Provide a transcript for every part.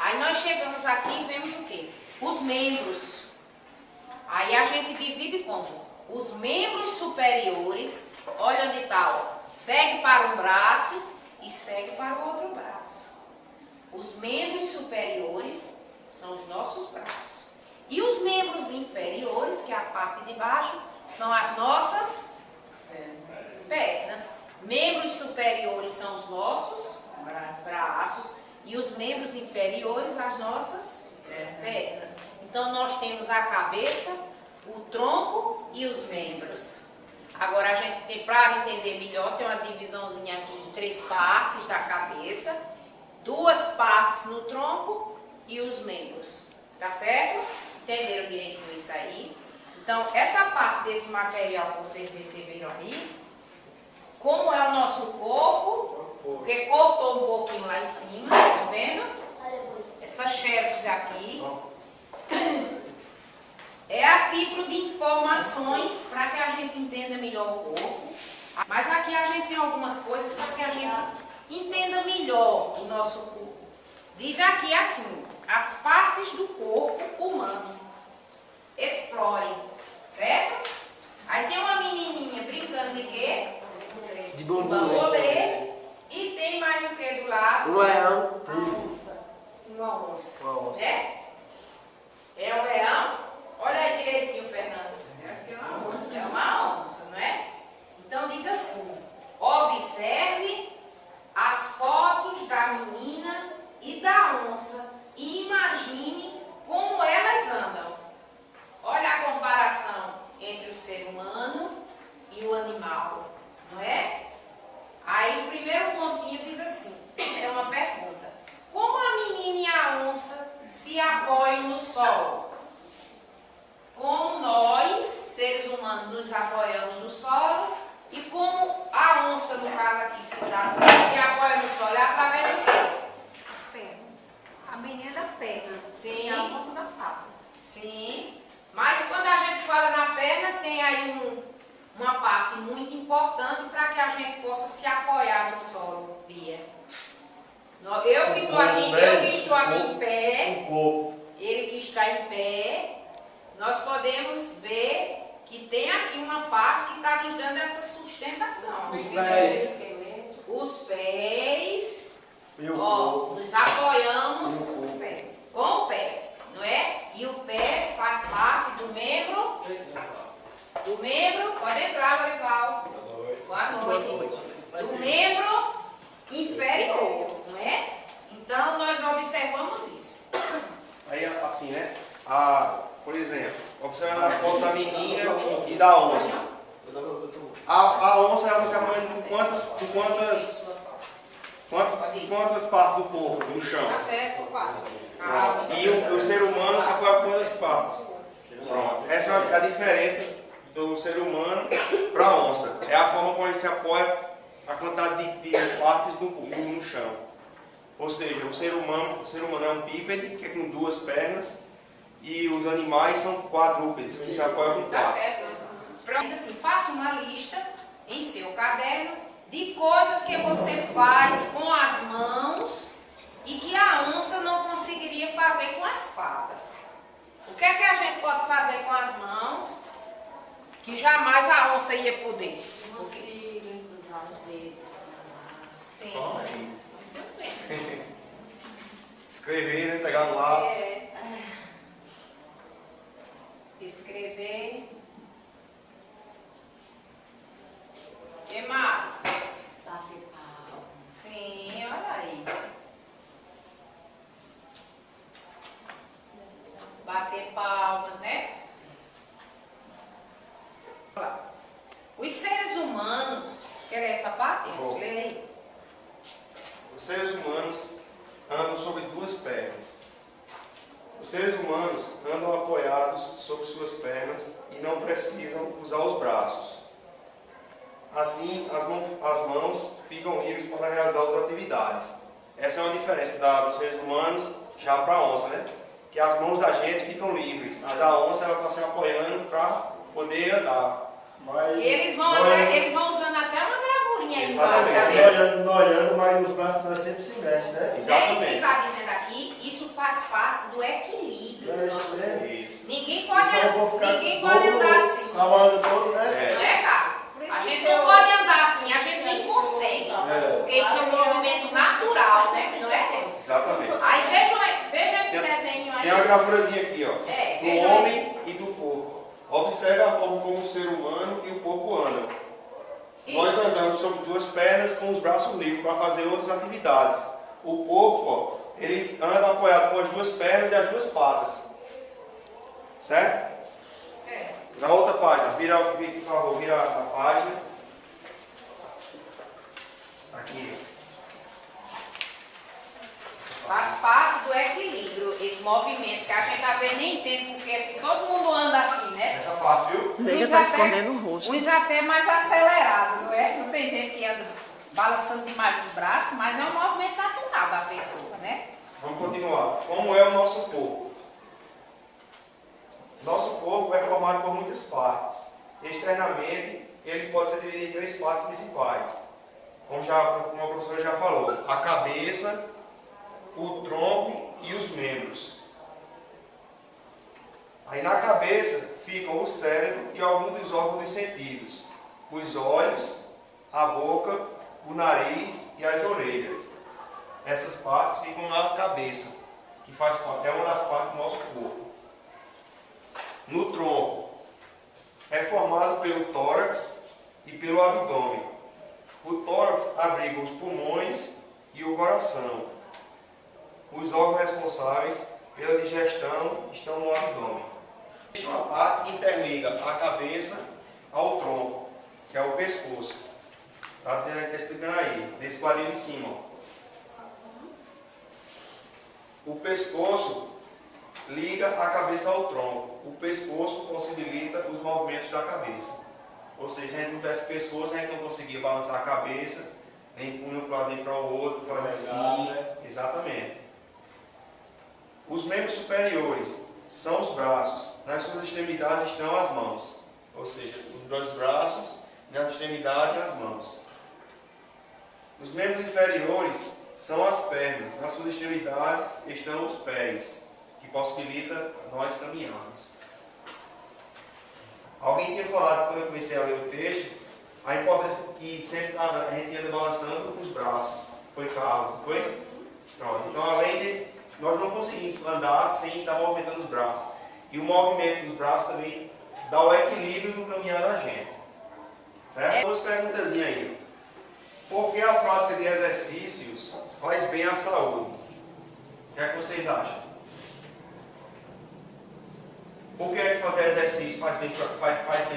Aí nós chegamos aqui e vemos o quê? Os membros. Aí a gente divide como? Os membros superiores, olha onde está, ó, segue para um braço e segue para o outro braço. Os membros superiores são os nossos braços. E os membros inferiores, que é a parte de baixo, são as nossas pernas. Membros superiores são os nossos braços e os membros inferiores as nossas pernas. Então nós temos a cabeça, o tronco e os membros. Agora a gente tem, para entender melhor, tem uma divisãozinha aqui em 3 partes da cabeça, 2 partes no tronco e os membros. Tá certo? Entenderam direitinho isso aí? Então essa parte desse material que vocês receberam aí, como é o nosso corpo, porque cortou um pouquinho lá em cima, tá vendo? Essa xerox aqui é a título de informações para que a gente entenda melhor o corpo. Mas aqui a gente tem algumas coisas para que a gente entenda melhor o nosso corpo. Diz aqui assim, as partes do corpo humano. Explorem, certo? Aí tem uma menininha brincando de quê? De bambolê. E tem mais o que do lado? Um leão. Uma onça. Né? É um leão? Olha aí direitinho, Fernando. Eu acho que é uma onça. É uma onça, não é? Então diz assim: observe as fotos da menina e da onça e imagine como elas andam. Olha a comparação entre o ser humano e o animal, não é? Aí o primeiro pontinho diz assim, é uma pergunta: como a menina e a onça se apoiam no solo? Como nós, seres humanos, nos apoiamos no solo e como a onça, no caso aqui, se apoia no solo, é através do quê? A menina das pernas. Sim. E a onça das patas. Sim. Mas quando a gente fala na perna, tem aí uma parte muito importante para que a gente possa se apoiar no solo, Bia. Eu que estou aqui em pé, ele que está em pé, nós podemos ver que tem aqui uma parte que está nos dando essa sustentação. Os pés. Os pés. E o Ó, corpo. nos apoiamos Com o pé. com o pé, não é? E o pé faz parte do membro. Do membro, pode entrar, Lorival. Boa noite. Do membro inferior, não é? Então nós observamos isso. Aí assim, né? Por exemplo, observando a foto da menina e da onça. A onça ela se apoia com quantas partes do corpo no chão? Tá certo? E o ser humano se apoia com quantas partes? Pronto. Essa é a diferença do ser humano para a onça. É a forma como ele se apoia, a quantidade de partes do corpo no chão. Ou seja, o ser humano é um bípede, que é com 2 pernas, e os animais são quadrúpedes, que se apoiam com Tá 4. certo? Diz assim, faça uma lista em seu caderno de coisas que você faz com as mãos e que a onça não conseguiria fazer com as patas. O que é que a gente pode fazer com as mãos que jamais a onça ia poder? Cruzar os dedos. Sim. Muito bem. Escrever, né? Pegar no lápis. Escrever. O que mais? Bater palmas. Sim, olha aí. Bater palmas, né? Olha lá. Os seres humanos, quer ler essa parte? Bom. Lê aí. Os seres humanos andam sobre 2 pernas. Os seres humanos andam apoiados sobre suas pernas e não precisam usar os braços. Assim, as mãos ficam livres para realizar outras atividades. Essa é uma diferença dos seres humanos já para a onça, né? Que as mãos da gente ficam livres. A da onça ela está se apoiando para poder andar. Mas Eles vão usando até uma gravurinha aí embaixo, tá Exatamente. vendo? nós olhando, mas os braços nós sempre se mexem, né? É isso que Exatamente. está dizendo aqui, isso Tem uma gravurazinha aqui, ó. É, do veja homem e do porco. Observe a forma como o ser humano e o porco andam. Nós andamos sobre duas pernas com os braços livres para fazer outras atividades. O porco, ó, ele anda apoiado com as duas pernas e as duas patas. Certo? É. Na outra página, por favor, vira a página. Aqui. Faz parte do equilíbrio, esse movimento, que a gente às vezes nem entende, porque aqui todo mundo anda assim, né? Essa parte, viu? Nega Uns tá até- escondendo o rosto. Uns até mais acelerados, não é? Não tem gente que anda balançando demais os braços, mas é um movimento natural da pessoa, né? Vamos continuar. Como é o nosso corpo? Nosso corpo é formado por muitas partes. Externamente, ele pode ser dividido em três partes principais. Como a professora já falou, a cabeça, o tronco e os membros. Aí na cabeça ficam o cérebro e alguns dos órgãos dos sentidos. Os olhos, a boca, o nariz e as orelhas. Essas partes ficam na cabeça, que é uma das partes do nosso corpo. No tronco, é formado pelo tórax e pelo abdômen. O tórax abriga os pulmões e o coração. Os órgãos responsáveis pela digestão estão no abdômen. Uma parte interliga a cabeça ao tronco, que é o pescoço. Está dizendo, está explicando aí, nesse quadrinho de cima. Ó. O pescoço liga a cabeça ao tronco. O pescoço possibilita os movimentos da cabeça. Ou seja, a gente não tivesse pescoço, a gente não conseguia balançar a cabeça, nem punho para um lado nem para o outro, fazer assim. Exatamente. Os membros superiores são os braços. Nas suas extremidades estão as mãos. Ou seja, os dois braços, nas extremidades as mãos. Os membros inferiores são as pernas. Nas suas extremidades estão os pés, que possibilita nós caminharmos. Alguém tinha falado, quando eu comecei a ler o texto, a importância que sempre a gente anda balançando com os braços. Foi Carlos, não foi? Pronto. Então, além de nós não conseguimos andar sem estar movimentando os braços. E o movimento dos braços também dá o equilíbrio no caminhar da gente. Certo? Duas perguntas aí. Por que a prática de exercícios faz bem à saúde? O que é que vocês acham? Por que é que fazer exercício faz bem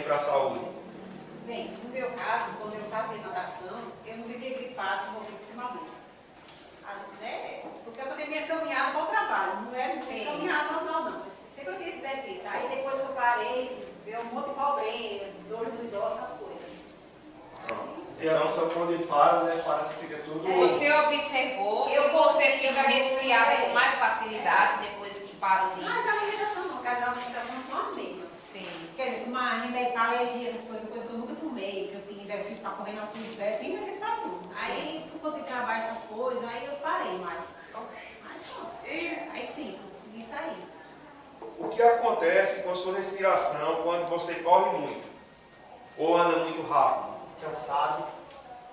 para a saúde? Bem, no meu caso, quando eu fazia natação, eu não vivia gripado com Covid primavera. Né? Porque eu só tinha caminhada para o trabalho, não era sem caminhada normal, não. Sempre eu tinha esse exercício. Aí depois que eu parei, veio um monte de problema, dor nos ossos, essas coisas. Então, só quando ele para, né? Parece que fica tudo. Você observou que você fica resfriada com mais facilidade depois que parou de ir. Mas a alimentação não, porque as alimentações são as mesmas. Sim. Quer dizer, tomar remédio para alergia, essas coisas que eu nunca tomei, que eu fiz exercício para correr na cidade, fiz exercício para tudo. Aí, por conta de trabalho, essas coisas, aí eu parei mais. Aí sim, isso aí. O que acontece com a sua respiração quando você corre muito? Ou anda muito rápido? Cansado,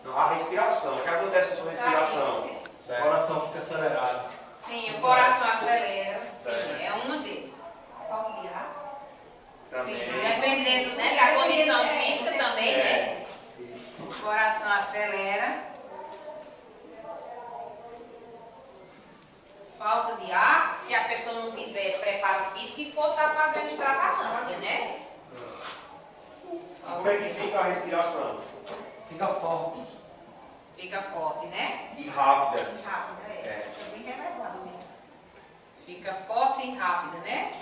Não, a respiração. O que acontece com a sua respiração? o coração fica acelerado. Sim, o coração acelera. Sim, é uma deles. Falta de ar. Também. Sim, dependendo, né, da condição física também, né? O coração acelera. Falta de ar, se a pessoa não tiver preparo físico e for estar fazendo extravagância, né? Como é que fica a respiração? Fica forte. Fica forte, né? E rápida. Rápido, é. É. É bem revelado mesmo. Fica forte e rápida, né?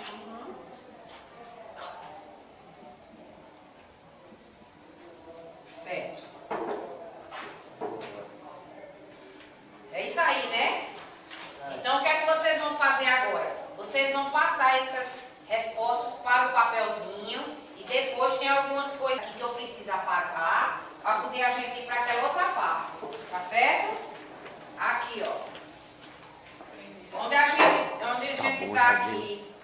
Certo. É isso aí, né? Então, o que é que vocês vão fazer agora? Vocês vão passar essas respostas para o papelzinho e depois tem algumas coisas aqui que eu preciso apagar para poder a gente ir para aquela outra parte. Tá certo? Aqui, ó. Onde a gente está aqui